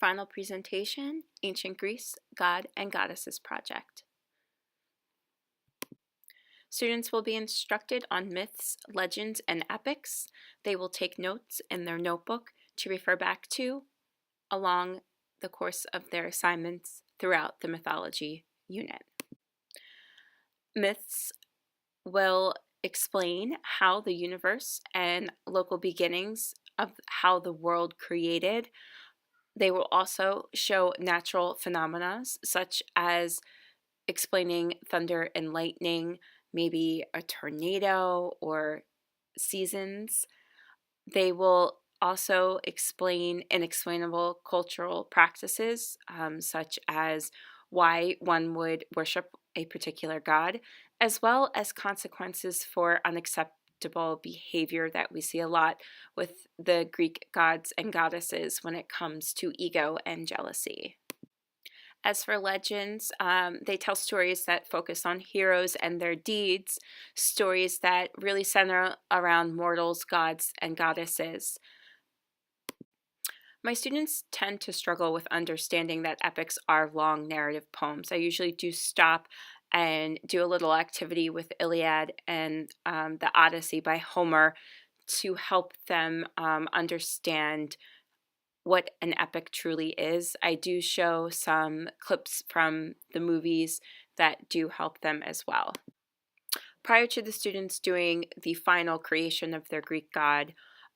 Final presentation, Ancient Greece, God and Goddesses Project. Students will be instructed on myths, legends, and epics. They will take notes in their notebook to refer back to along the course of their assignments throughout the mythology unit. Myths will explain how the universe and local beginnings of how the world created. They will also show natural phenomena such as explaining thunder and lightning, maybe a tornado or seasons. They will also explain inexplainable cultural practices, such as why one would worship a particular god, as well as consequences for unacceptable behavior that we see a lot with the Greek gods and goddesses when it comes to ego and jealousy. As for legends, they tell stories that focus on heroes and their deeds, stories that really center around mortals, gods, and goddesses. My students tend to struggle with understanding that epics are long narrative poems. I usually do stop and do a little activity with Iliad and the Odyssey by Homer to help them understand what an epic truly is. I do show some clips from the movies that do help them as well. Prior to the students doing the final creation of their Greek god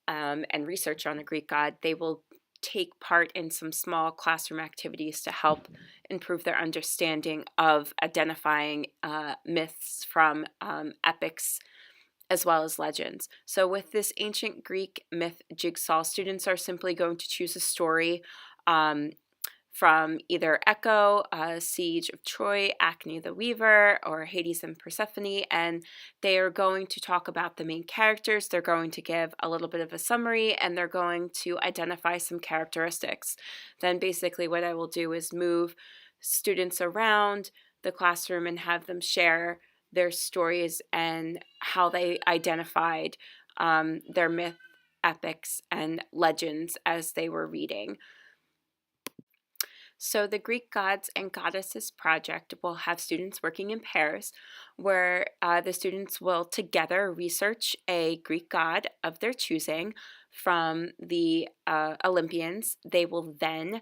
and research on the Greek god, they will take part in some small classroom activities to help improve their understanding of identifying myths from epics as well as legends. So with this ancient Greek myth jigsaw, students are simply going to choose a story from either Echo, Siege of Troy, Acne the Weaver, or Hades and Persephone, and they are going to talk about the main characters. They're going to give a little bit of a summary, and they're going to identify some characteristics. Then basically what I will do is move students around the classroom and have them share their stories and how they identified their myth, epics, and legends as they were reading. So the Greek Gods and Goddesses project will have students working in pairs where the students will together research a Greek god of their choosing from the Olympians. They will then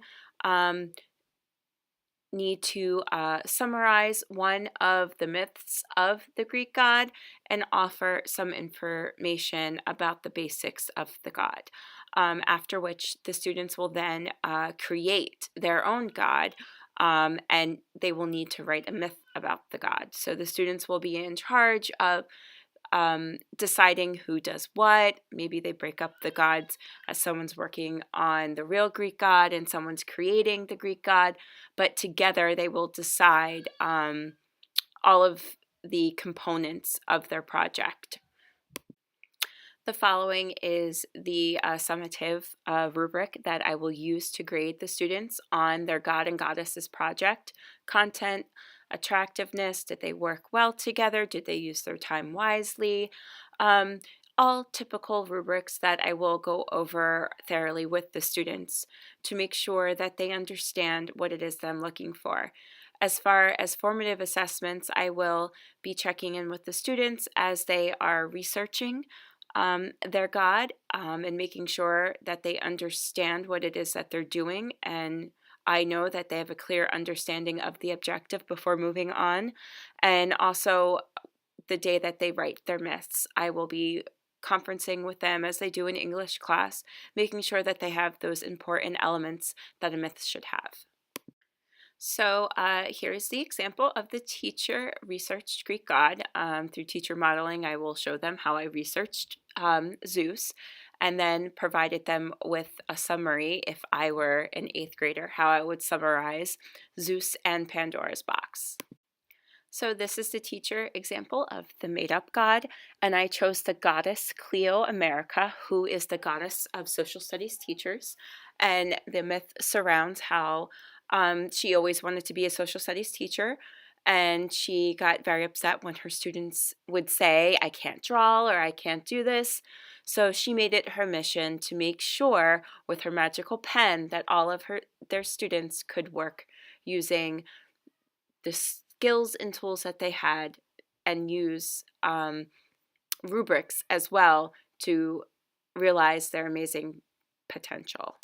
need to summarize one of the myths of the Greek god and offer some information about the basics of the god. After which the students will then create their own god, and they will need to write a myth about the god. So the students will be in charge of deciding who does what. Maybe they break up the gods as someone's working on the real Greek god and someone's creating the Greek god, but together they will decide all of the components of their project. The following is the summative rubric that I will use to grade the students on their God and Goddesses project. Content, attractiveness, did they work well together? Did they use their time wisely? All typical rubrics that I will go over thoroughly with the students to make sure that they understand what it is that I'm looking for. As far as formative assessments, I will be checking in with the students as they are researching their God and making sure that they understand what it is that they're doing. And I know that they have a clear understanding of the objective before moving on. And also, the day that they write their myths, I will be conferencing with them as they do in English class, making sure that they have those important elements that a myth should have. So here's the example of the teacher researched Greek god. Through teacher modeling, I will show them how I researched Zeus and then provided them with a summary, if I were an 8th grader, how I would summarize Zeus and Pandora's box. So this is the teacher example of the made-up god, and I chose the goddess Cleo America, who is the goddess of social studies teachers, and the myth surrounds how she always wanted to be a social studies teacher, and she got very upset when her students would say, I can't draw or I can't do this. So she made it her mission to make sure with her magical pen that all of their students could work using the skills and tools that they had and use rubrics as well to realize their amazing potential.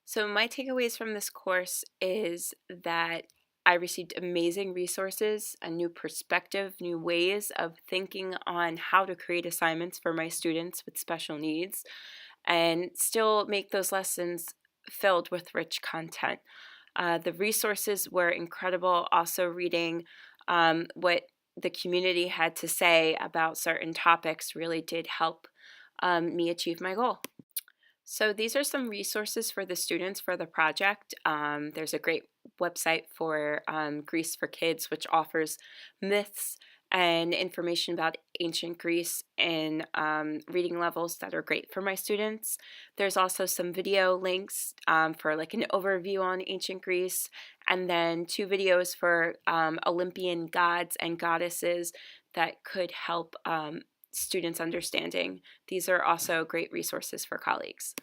So, my takeaways from this course is that I received amazing resources, a new perspective, new ways of thinking on how to create assignments for my students with special needs and still make those lessons filled with rich content. The resources were incredible, also reading what the community had to say about certain topics really did help me achieve my goal. So these are some resources for the students for the project. There's a great website for Greece for Kids, which offers myths and information about ancient Greece and reading levels that are great for my students. There's also some video links for like an overview on ancient Greece, and then 2 videos for Olympian gods and goddesses that could help students understanding. These are also great resources for colleagues.